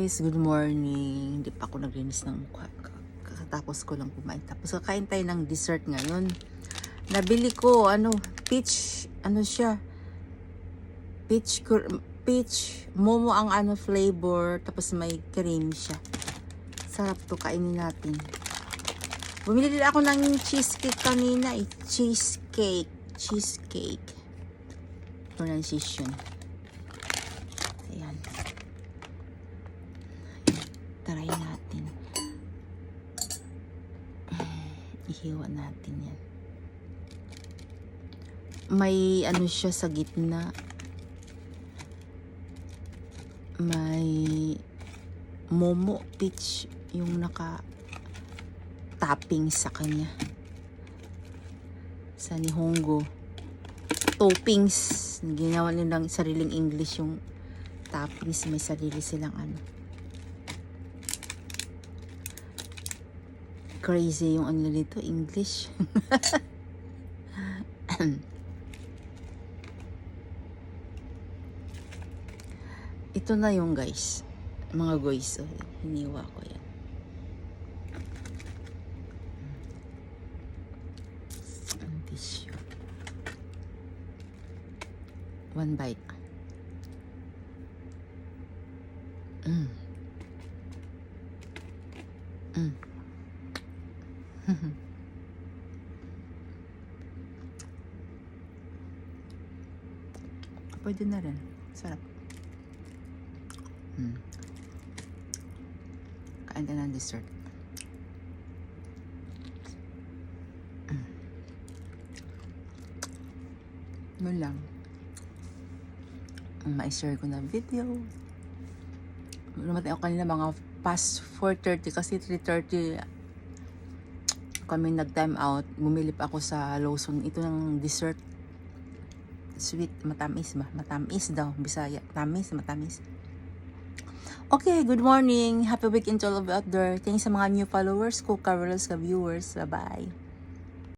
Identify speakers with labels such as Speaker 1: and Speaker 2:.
Speaker 1: Guys, good morning. Hindi pa ako naglinis ng kakatapos ko lang kumain. Tapos kakain tayo ng dessert ngayon. Nabili ko peach, siya. Peach momo ang flavor, tapos may cream siya. Sarap to, kainin natin. Bumili din ako ng cheesecake kanina eh. Cheesecake pronunciation. Ayan. Try natin. Ihiwa natin yan. May siya sa gitna. May momo peach yung naka-topping sa kanya. Sa Nihongo. Toppings. Ginawa nilang sariling English yung toppings. May sarili silang crazy yung dito, English. Ito na yung guys. Mga guys. So, hiniwa ko yan. Ang tissue. One bite. Pwede na rin. Sarap. Kain ka ng dessert. Yun lang. Ma-share ko na video. Lumating ako kanina mga past 4:30 kasi 3:30 kami nag-time out. Bumili pa ako sa Lawson. Ito ng dessert. Sweet, matamis ba? Matamis daw, Bisaya. Matamis. Okay, good morning. Happy weekend to all of you out there. Thanks sa mga new followers ko, Carols, ka viewers. Bye-bye.